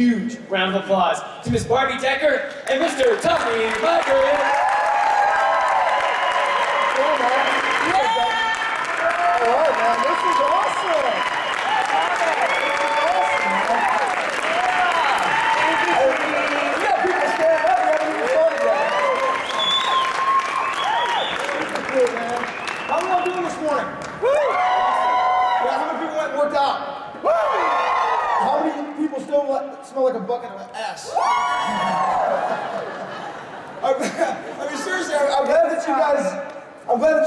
Huge round of applause to Miss Barbie Decker and Mr. Tommy Mygrant. Alright, man, this is awesome. We got people stand up, we haven't even started yet. Good, man. How y'all doing this morning? Yeah, how many people went and worked out? How many people still smell like a bucket of ass? I mean, seriously, I'm glad that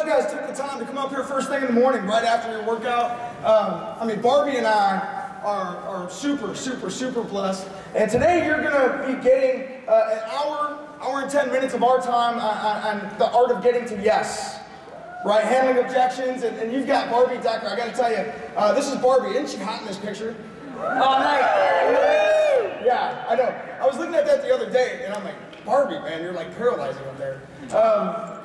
you guys took the time to come up here first thing in the morning, right after your workout. I mean, Barbie and I are super blessed. And today you're gonna be getting an hour and 10 minutes of our time on the art of getting to yes. Right, handling objections, and you've got Barbie Decker. I gotta tell you, this is Barbie. Isn't she hot in this picture? Oh, nice. Yeah, I know. I was looking at that the other day, and I'm like, Barbie, man, you're like paralyzing up there.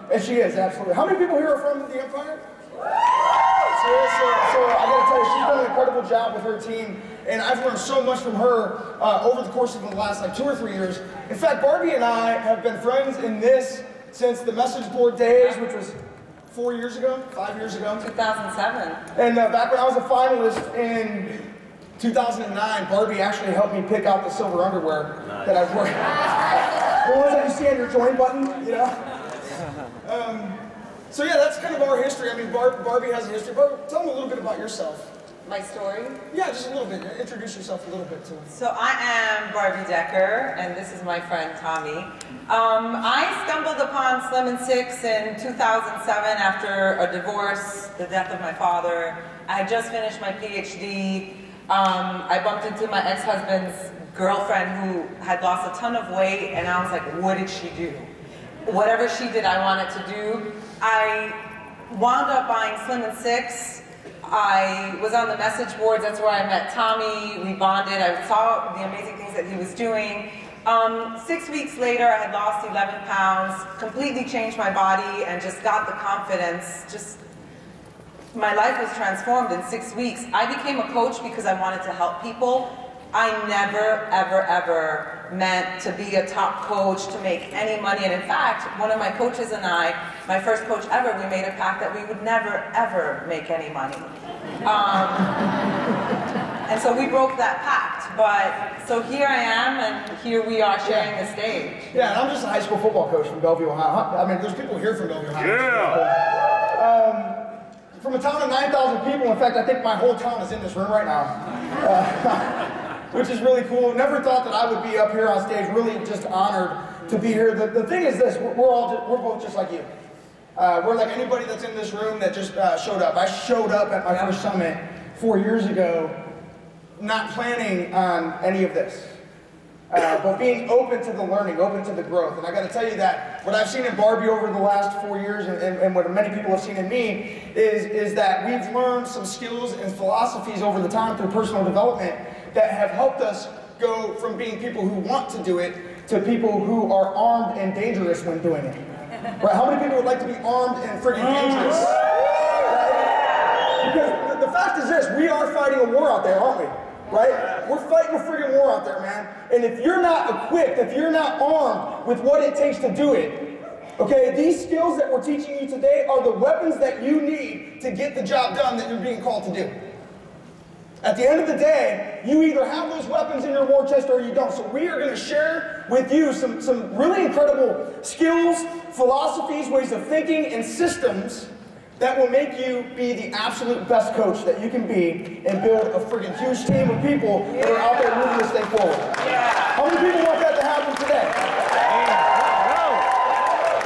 And she is, absolutely. How many people here are from the Empire? So I gotta tell you, she's done an incredible job with her team, and I've learned so much from her over the course of the last like 2 or 3 years. In fact, Barbie and I have been friends in this since the message board days, which was 4 years ago, 5 years ago. 2007. And back when I was a finalist in 2009, Barbie actually helped me pick out the silver underwear that I wore. The ones that you see on your join button, you know? So yeah, that's kind of our history. I mean, Barbie has a history. Barbie, tell them a little bit about yourself. My story? Yeah, just a little bit. Introduce yourself a little bit to them. So I am Barbie Decker, and this is my friend Tommy. I stumbled upon Slim and Six in 2007 after a divorce, the death of my father. I had just finished my PhD. I bumped into my ex-husband's girlfriend who had lost a ton of weight, and I was like, what did she do? Whatever she did, I wanted to do. I wound up buying Slim and Six. I was on the message boards. That's where I met Tommy. We bonded. I saw the amazing things that he was doing. 6 weeks later, I had lost 11 pounds, completely changed my body, and just got the confidence. My life was transformed in 6 weeks. I became a coach because I wanted to help people. I never, ever meant to be a top coach, to make any money. And in fact, one of my coaches and I, my first coach ever, we made a pact that we would never, ever make any money. And so we broke that pact. But so here I am, and here we are sharing the stage. Yeah, and I'm just a high school football coach from Bellevue, Ohio. I mean, there's people here from Bellevue, Ohio. Yeah. From a town of 9,000 people, in fact, I think my whole town is in this room right now. Which is really cool. Never thought that I would be up here on stage. Really just honored to be here. The thing is this, we're both just like you. We're like anybody that's in this room that just showed up. I showed up at my first summit 4 years ago, not planning on any of this. But being open to the learning, open to the growth. And I gotta tell you that what I've seen in Barbie over the last 4 years, and what many people have seen in me, is that we've learned some skills and philosophies over the time through personal development that have helped us go from being people who want to do it to people who are armed and dangerous when doing it. Right? How many people would like to be armed and friggin' dangerous? Right? Because the fact is this, we are fighting a war out there, aren't we? Right? We're fighting a friggin' war out there, man. And if you're not equipped, if you're not armed with what it takes to do it, okay, these skills that we're teaching you today are the weapons that you need to get the job done that you're being called to do. At the end of the day, you either have those weapons in your war chest or you don't. So we are going to share with you some really incredible skills, philosophies, ways of thinking, and systems that will make you be the absolute best coach that you can be and build a friggin' huge team of people that are out there moving this thing forward. How many people want that to happen today?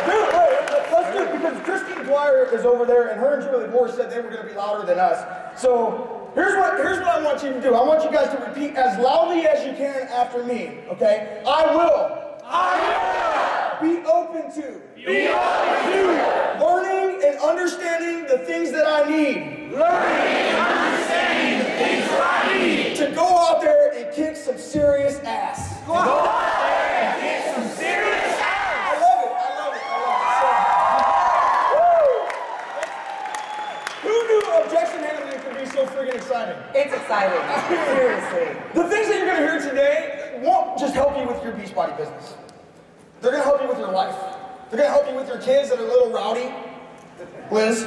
Dude, wait, let's do it because Christine Dwyer is over there and her and Julie Moore said they were going to be louder than us. So here's what I want you to do. I want you guys to repeat as loudly as you can after me, okay? I will be open to learning and understanding the things that I need. To go out there and kick some serious ass. I love it. Who knew objection handling could be so friggin' exciting? It's exciting. Seriously. The things that you're going to hear today help you with your Beachbody business. They're going to help you with your life. They're going to help you with your kids that are a little rowdy. Liz.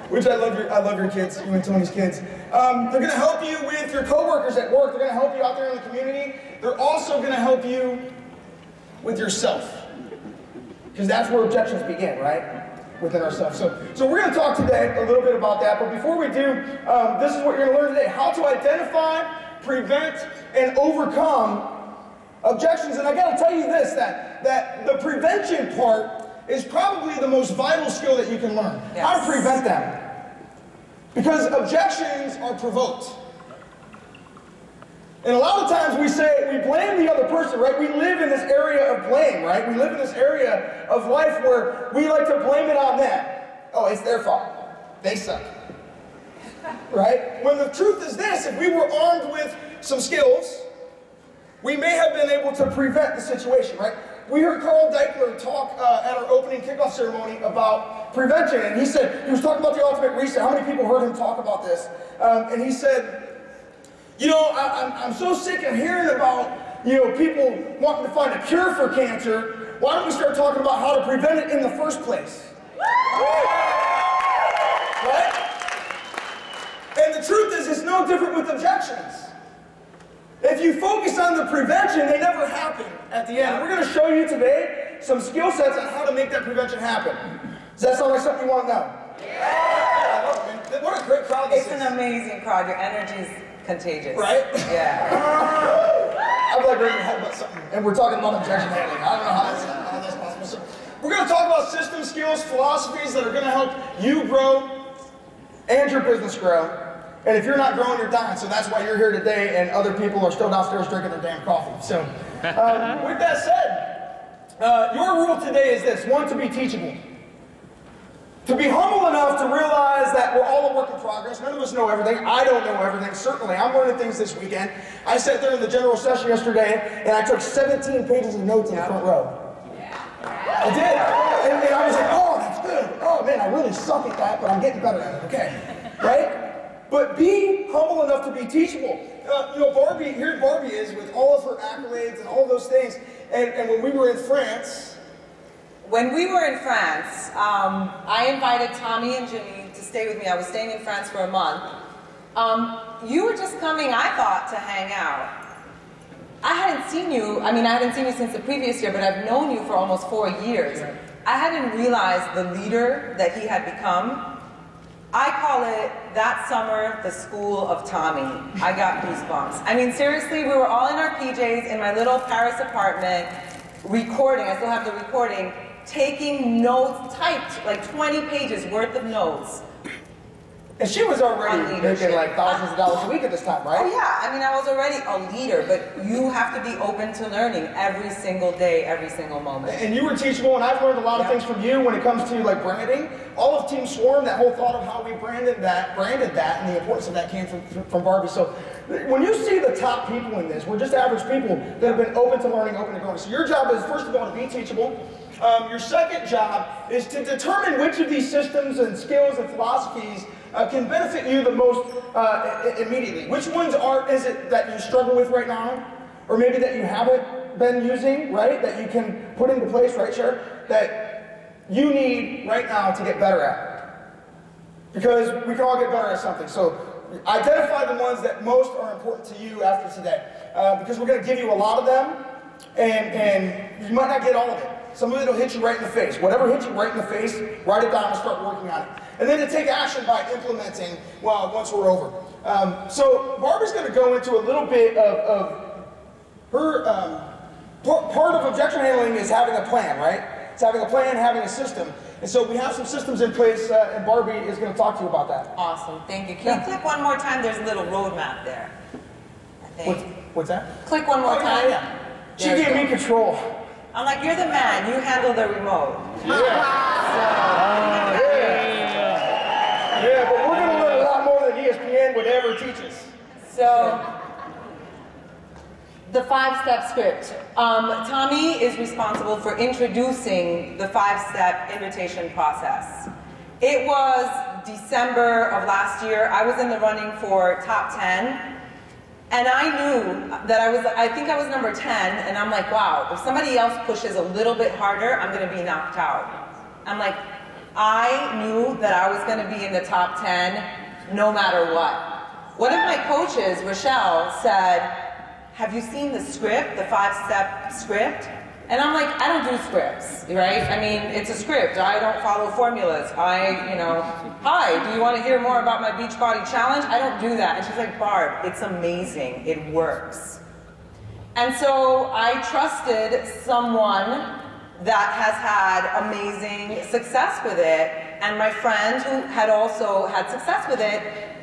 Which I love your kids, you and Tony's kids. They're going to help you with your coworkers at work. They're going to help you out there in the community. They're also going to help you with yourself. Because that's where objections begin, right? Within ourselves. So we're going to talk today a little bit about that. But before we do, this is what you're going to learn today. How to identify, prevent, and overcome objections. And I got to tell you this, that the prevention part is probably the most vital skill that you can learn. Yes. How to prevent them. Because objections are provoked. And a lot of times we blame the other person, right? We live in this area of blame, right? We live in this area of life where we like to blame it on them. Oh, it's their fault. They suck. Right? When the truth is this, if we were armed with some skills, we may have been able to prevent the situation, right? We heard Carl Deichler talk at our opening kickoff ceremony about prevention, and he was talking about the ultimate reset. How many people heard him talk about this? And he said, you know, I'm so sick of hearing about, you know, people wanting to find a cure for cancer. Why don't we start talking about how to prevent it in the first place? Right? And the truth is, it's no different with objections. If you focus on the prevention, they never happen at the end. We're going to show you today some skill sets on how to make that prevention happen. Does that sound like something you want to know? Yeah! I love it, man. What a great crowd this is. It's an amazing crowd. Your energy is contagious. Right? Yeah. I'm like ready to head about something. And we're talking about objection handling. I don't know how that's possible. So we're going to talk about system skills, philosophies that are going to help you grow and your business grow. And if you're not growing, you're dying. So that's why you're here today, and other people are still downstairs drinking their damn coffee. So, with that said, your rule today is this: one, to be teachable. To be humble enough to realize that we're all a work in progress. None of us know everything. I don't know everything. Certainly, I'm learning things this weekend. I sat there in the general session yesterday, and I took 17 pages of notes in the front row. I did. And I was like, oh, that's good. Oh, man, I really suck at that, but I'm getting better at it. Okay. Right? But be humble enough to be teachable. You know, Barbie, here Barbie is with all of her accolades and all those things. And when we were in France... When we were in France, I invited Tommy and Jimmy to stay with me. I was staying in France for a month. You were just coming, I thought, to hang out. I hadn't seen you since the previous year, but I've known you for almost 4 years. I hadn't realized the leader that he had become. I call it, that summer, the school of Tommy. I got goosebumps. I mean, seriously, we were all in our PJs in my little Paris apartment, recording, I still have the recording, taking notes, typed like 20 pages worth of notes. And she was already making like thousands of dollars a week at this time, right? Oh yeah, I mean, I was already a leader, but you have to be open to learning every single day, every single moment. And you were teachable, and I've learned a lot of things from you when it comes to like branding. All of Team Swarm, that whole thought of how we branded that, and the importance of that came from Barbie. So when you see the top people in this, we're just average people that have been open to learning, open to growing. So your job is, first of all, to be teachable. Your second job is to determine which of these systems and skills and philosophies can benefit you the most immediately. Which ones is it that you struggle with right now? Or maybe that you haven't been using, right? That you can put into place, right, Cher? That you need right now to get better at. Because we can all get better at something. So identify the ones that most are important to you after today. Because we're going to give you a lot of them, and you might not get all of it. Some of it will hit you right in the face. Whatever hits you right in the face, write it down and start working on it. And then to take action by implementing, well, once we're over. So Barbie's going to go into a little bit of her, part of objection handling is having a plan, right? It's having a plan, having a system. And so we have some systems in place, and Barbie is going to talk to you about that. Awesome, thank you. Can you click one more time? There's a little roadmap there, I think. What's that? Click one more time. Yeah. She gave me control. I'm like, you're the man, you handle the remote. Yeah, but we're going to learn a lot more than ESPN would ever teach us. So, the 5-step script. Tommy is responsible for introducing the 5-step invitation process. It was December of last year. I was in the running for top 10. And I knew that I think I was number 10, and I'm like, wow, if somebody else pushes a little bit harder, I'm gonna be knocked out. I'm like, I knew that I was gonna be in the top 10 no matter what. One of my coaches, Rochelle, said, have you seen the script, the 5-step script? And I'm like, I don't do scripts, right? I mean, it's a script. I don't follow formulas. Hi, do you want to hear more about my Beachbody challenge? I don't do that. And she's like, Barb, it's amazing. It works. And so I trusted someone that has had amazing success with it, and my friend who had also had success with it.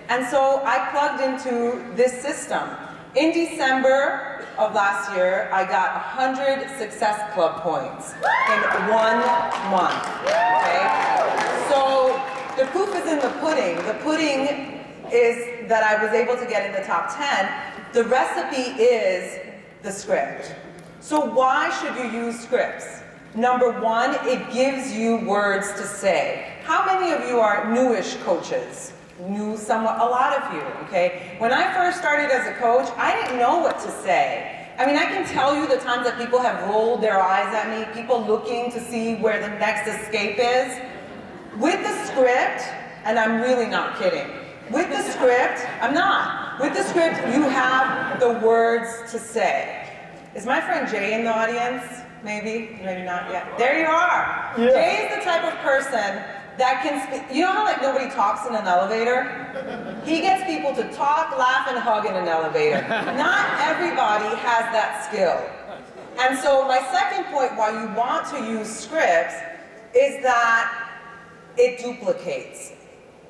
And so I plugged into this system. In December of last year, I got 100 Success Club points in 1 month, okay? So the proof is in the pudding. The pudding is that I was able to get in the top 10. The recipe is the script. So why should you use scripts? Number one, it gives you words to say. How many of you are newish coaches? Knew somewhat, a lot of you, okay? When I first started as a coach, I didn't know what to say. I mean, I can tell you the times that people have rolled their eyes at me, people looking to see where the next escape is. With the script, and I'm really not kidding, with the script, I'm not. With the script, you have the words to say. Is my friend Jay in the audience? Maybe, maybe not yet. There you are. Yeah. Jay is the type of person that can speak. You know how like nobody talks in an elevator? He gets people to talk, laugh, and hug in an elevator. Not everybody has that skill. And so my second point why you want to use scripts is that it duplicates.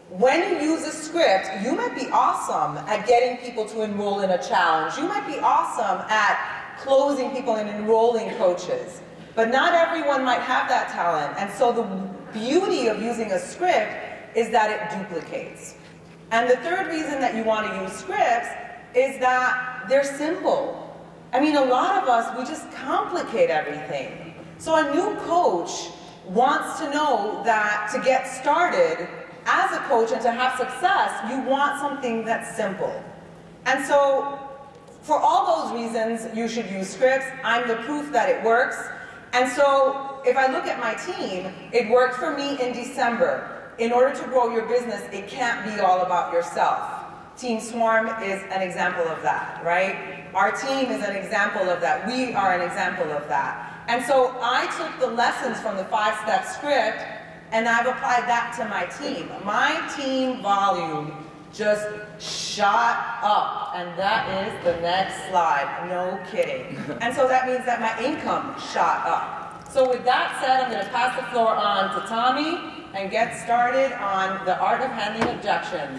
When you use a script, you might be awesome at getting people to enroll in a challenge. You might be awesome at closing people and enrolling coaches. But not everyone might have that talent. And so the beauty of using a script is that it duplicates. And the third reason that you want to use scripts is that they're simple. I mean, a lot of us, we just complicate everything. So a new coach wants to know that to get started as a coach and to have success, you want something that's simple. And so for all those reasons, you should use scripts. I'm the proof that it works. And so if I look at my team, it worked for me in December. In order to grow your business, it can't be all about yourself. Team Swarm is an example of that, right? Our team is an example of that. We are an example of that. And so I took the lessons from the 5-step script and I've applied that to my team. My team volume just shot up, and that is the next slide, no kidding. And so that means that my income shot up. So with that said, I'm going to pass the floor on to Tommy and get started on the art of handling objections.